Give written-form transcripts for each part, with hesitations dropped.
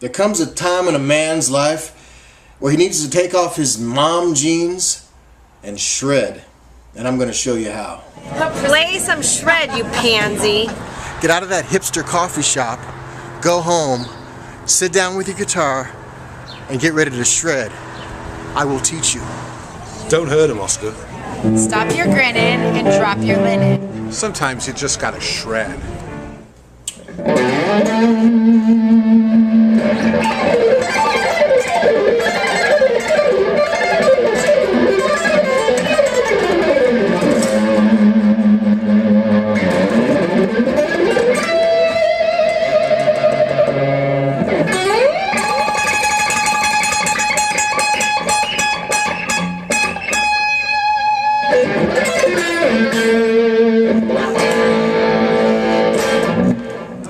There comes a time in a man's life where he needs to take off his mom jeans and shred. And I'm going to show you how. Play some shred, you pansy. Get out of that hipster coffee shop, go home, sit down with your guitar, and get ready to shred. I will teach you. Don't hurt him, Oscar. Stop your grinning and drop your linen. Sometimes you just gotta shred.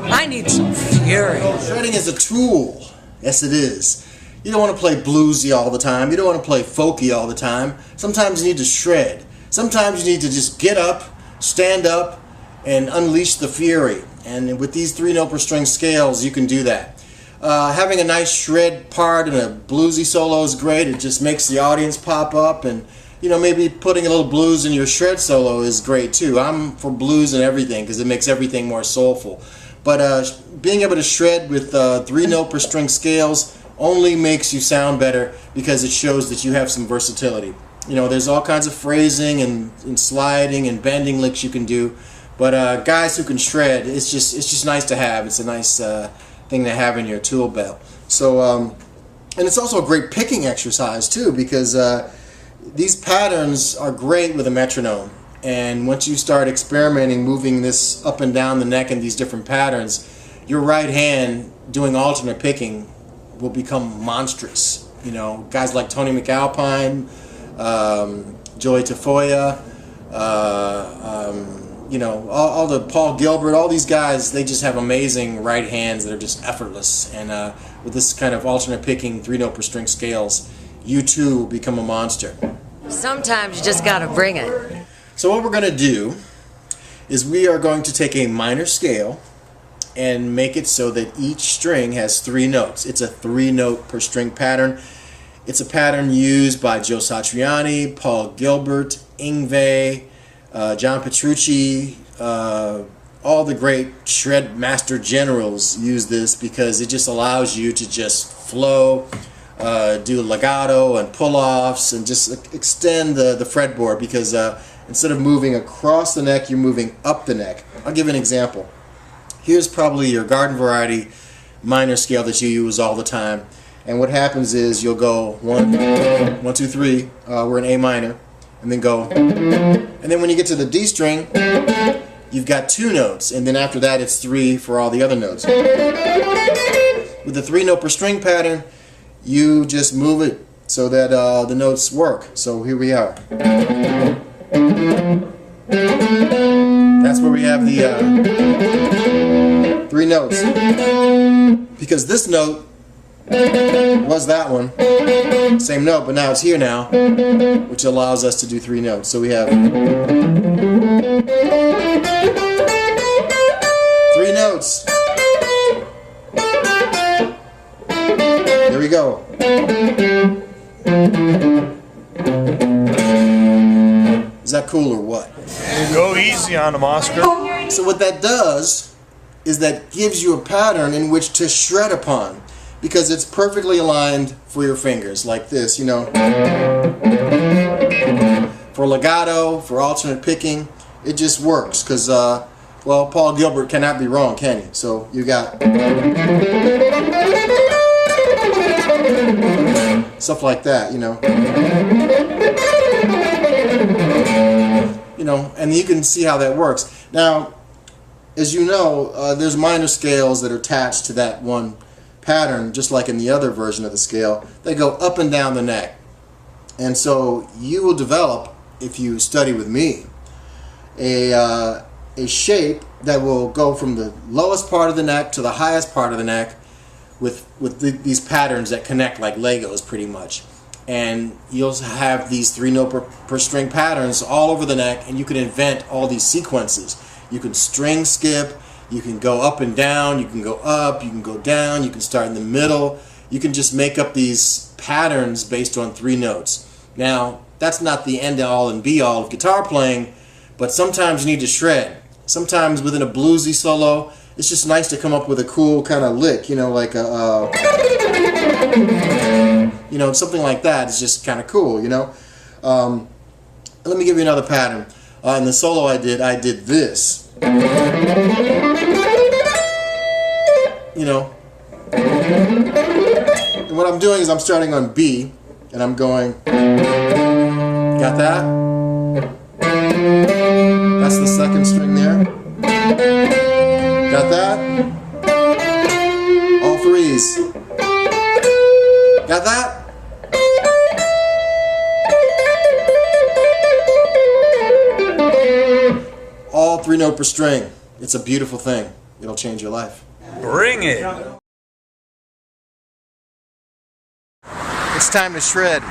I need some fury. Shredding is a tool. Yes, it is. You don't want to play bluesy all the time. You don't want to play folky all the time. Sometimes you need to shred. Sometimes you need to just get up, stand up, and unleash the fury. And with these 3-note per string scales, you can do that. Having a nice shred part and a bluesy solo is great. It just makes the audience pop up, and maybe putting a little blues in your shred solo is great too. I'm for blues and everything because it makes everything more soulful. But being able to shred with 3-note per string scales only makes you sound better because it shows that you have some versatility. There's all kinds of phrasing and sliding and bending licks you can do, but guys who can shred, it's just nice to have. It's a nice thing to have in your tool belt. So, and it's also a great picking exercise too, because these patterns are great with a metronome. And once you start experimenting, moving this up and down the neck in these different patterns, your right hand doing alternate picking will become monstrous. Guys like Tony McAlpine, Joey Tafoya, all the Paul Gilbert, all these guys, they just have amazing right hands that are just effortless. And with this kind of alternate picking 3-note per string scales, you too will become a monster. Sometimes you just gotta bring it. So what we're going to do is we are going to take a minor scale and make it so that each string has 3 notes. It's a 3-note per string pattern. It's a pattern used by Joe Satriani, Paul Gilbert, Yngwie, John Petrucci, all the great shred master generals use this because it just allows you to just flow, do legato and pull-offs and just extend the fretboard because instead of moving across the neck, you're moving up the neck. I'll give an example. Here's probably your garden variety minor scale that you use all the time. And what happens is you'll go 1, 2, 3, we're in A minor, and then go. And then when you get to the D string, you've got 2 notes, and then after that it's 3 for all the other notes. With the 3-note per string pattern, you just move it so that the notes work. So here we are. That's where we have the 3 notes. Because this note was that one, same note, but now it's here now, which allows us to do 3 notes. So we have 3 notes. There we go. Is that cool or what? Go easy on him, Oscar. So what that does is that gives you a pattern in which to shred upon because it's perfectly aligned for your fingers like this, For legato, for alternate picking, it just works because, well, Paul Gilbert cannot be wrong, can he? So you got stuff like that, and you can see how that works. Now, as you know, there's minor scales that are attached to that one pattern, just like in the other version of the scale. They go up and down the neck. And so you will develop, if you study with me, a shape that will go from the lowest part of the neck to the highest part of the neck with these patterns that connect like Legos pretty much. And you'll have these 3-note per string patterns all over the neck, and you can invent all these sequences. You can string skip, You can go up and down, you can go up, you can go down, you can start in the middle. You can just make up these patterns based on 3 notes. Now, that's not the end all and be all of guitar playing, but sometimes you need to shred. Sometimes within a bluesy solo, it's just nice to come up with a cool kind of lick, you know, like a, you know, something like that is just kind of cool, you know. Let me give you another pattern. In the solo I did this. You know. And what I'm doing is I'm starting on B, and I'm going, got that? That's the second string there. Got that? All 3s. Got that? All 3 note per string. It's a beautiful thing. It'll change your life. Bring it. It's time to shred.